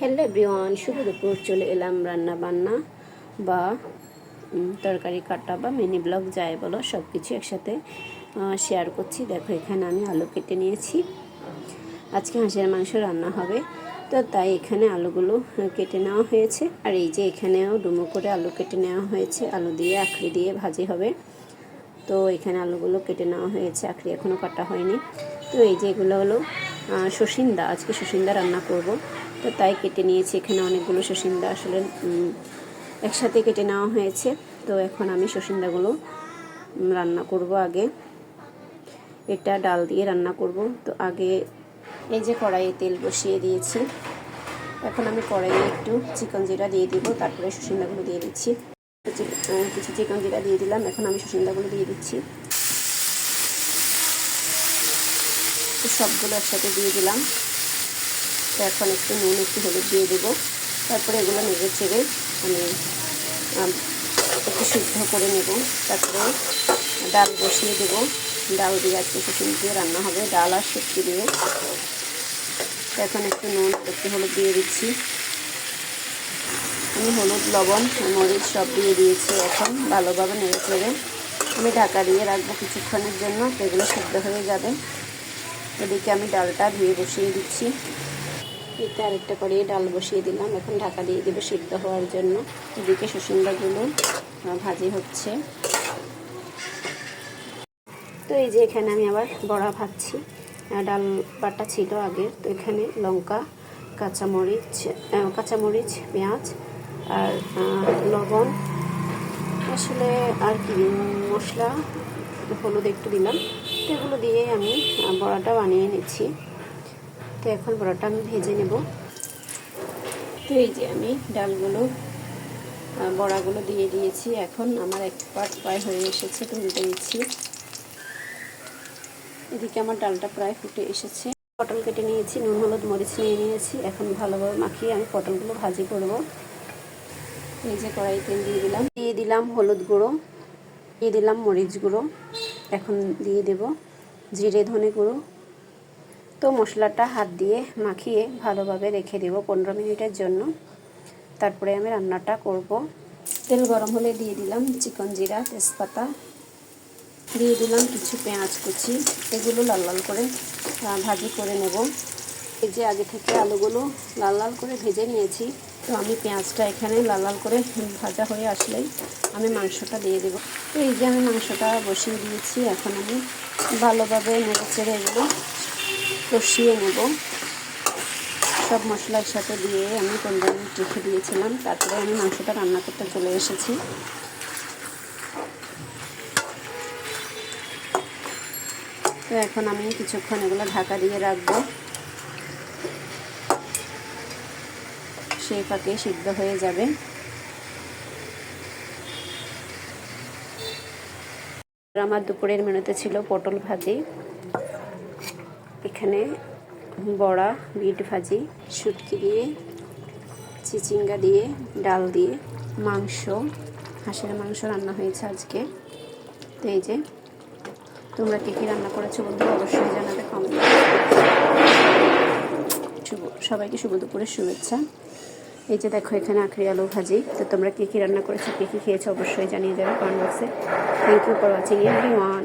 Hello everyone, শুভ দুপুর। চলে এলাম রান্না বান্না বা তরকারি কাটা বা মিনি ব্লগ যাই বলো, সব কিছু একসাথে শেয়ার করছি। দেখো, এখানে আমি আলু কেটে নিয়েছি। আজকে হাঁসের মাংস রান্না হবে, তো তাই এখানে আলুগুলো কেটে নেওয়া হয়েছে। আর এই যে এখানেও ডুমো করে আলু কেটে নেওয়া হয়েছে, আলু দিয়ে আখড়ি দিয়ে ভাজি হবে। তো এখানে আলুগুলো কেটে নেওয়া হয়েছে, আখড়ি এখনও কাটা হয়নি। তো এই যে এগুলো হলো সসিন্দা, আজকে সসিন্দা রান্না করব। তো তাই কেটে নিয়েছি, এখানে অনেকগুলো সসিন্দা আসলে একসাথে কেটে নেওয়া হয়েছে। তো এখন আমি সসিন্দাগুলো রান্না করব। আগে এটা ডাল দিয়ে রান্না করব। তো আগে এই যে কড়াইয়ে তেল বসিয়ে দিয়েছি। এখন আমি কড়াইয়ে একটু চিকন জিরা দিয়ে দিব, তারপরে সসিন্দাগুলো দিয়ে দিচ্ছি। কিছু চিকন জিরা দিয়ে দিলাম। এখন আমি সসিন্দাগুলো দিয়ে দিচ্ছি। সবগুলো একসাথে দিয়ে দিলাম। তো এখন একটু নুন, একটু হলুদ দিয়ে দেবো। তারপরে এগুলো নেড়ে চেড়ে আমি একটু সিদ্ধ করে নেব। তারপরে ডাল বসিয়ে দেবো। ডাল দিয়ে আজকে শুকনো দিয়ে রান্না হবে, ডাল আর শুটকি দিয়ে। তো এখন একটু নুন, একটু হলুদ দিয়ে দিচ্ছি। আমি হলুদ, লবণ, মরিচ সব দিয়ে দিয়েছি। এখন ভালোভাবে নেড়ে চেড়ে আমি ঢাকা দিয়ে রাখবো কিছুক্ষণের জন্য। এগুলো সিদ্ধ হয়ে যাবে। এদিকে আমি ডালটা ধুয়ে বসিয়ে দিচ্ছি। এতে আরেকটা কড়াইয়ে ডাল বসিয়ে দিলাম। এখন ঢাকা দিয়ে দেবো সিদ্ধ হওয়ার জন্য। এদিকে সসিন্দাগুলো ভাজি হচ্ছে। তো এই যে এখানে আমি আবার বড়া ভাজছি। ডাল বাটা ছিল আগের, তো এখানে লঙ্কা, কাঁচামরিচ, পেঁয়াজ আর লবণ, আসলে আর কি মশলা, হলুদ একটু দিলাম। তো এগুলো দিয়ে আমি বড়াটা বানিয়ে নিচ্ছি। তো এখন বড়াটা আমি ভেজে নেব। তো এই যে আমি ডালগুলো, বড়াগুলো দিয়ে দিয়েছি। এখন আমার এক পার্ট প্রায় হয়ে এসেছে, তো উল্টে দিচ্ছি। এদিকে আমার ডালটা প্রায় ফুটে এসেছে। পটল কেটে নিয়েছি, নুন, হলুদ, মরিচ নিয়ে নিয়েছি। এখন ভালোভাবে মাখিয়ে আমি পটলগুলো ভাজি করব। এই যে কড়াই তেল দিয়ে দিলাম হলুদ গুঁড়ো, দিয়ে দিলাম মরিচ গুঁড়ো। এখন দিয়ে দেব জিরে ধনে গুঁড়ো। তো মশলাটা হাত দিয়ে মাখিয়ে ভালোভাবে রেখে দেব 15 মিনিটের জন্য। তারপরে আমি রান্নাটা করব। তেল গরম হলে দিয়ে দিলাম চিকন জিরা, তেজপাতা, দিয়ে দিলাম কিছু পেঁয়াজ কুচি। এগুলো লাল লাল করে ভাজি করে নেব। এই যে আগে থেকে আলুগুলো লাল লাল করে ভেজে নিয়েছি। তো আমি পেঁয়াজটা এখানে লাল লাল করে ভাজা হয়ে আসলেই আমি মাংসটা দিয়ে দেবো। তো এই যে আমি মাংসটা বসিয়ে দিয়েছি। এখন আমি ভালোভাবে নেড়ে চেড়ে এগুলো কষিয়ে নেব। সব মশলা একসাথে দিয়ে আমি 15 মিনিট রেখে দিয়েছিলাম। তারপরে আমি মাংসটা রান্না করতে চলে এসেছি। তো এখন আমি কিছুক্ষণ এগুলো ঢাকা দিয়ে রাখবো, সেই ফাঁকে সিদ্ধ হয়ে যাবে। আমার দুপুরের মেনুতে ছিল পটল ভাজি, এখানে বড়া, বিট ভাজি, শুটকি দিয়ে, চিচিঙ্গা দিয়ে, ডাল দিয়ে, মাংস, হাঁসের মাংস রান্না হয়েছে আজকে। তো এই যে তোমরা কী কী রান্না করেছো বন্ধুরা অবশ্যই জানাবে কমেন্ট। সবাইকে শুভ দুপুরের শুভেচ্ছা। এই যে দেখো এখানে আখড়ি আলু ভাজি। তো তোমরা কী কী রান্না করেছো, কী কী খেয়েছো অবশ্যই জানিয়ে যাবে কমেন্ট বক্সে। Thank you for watching everyone.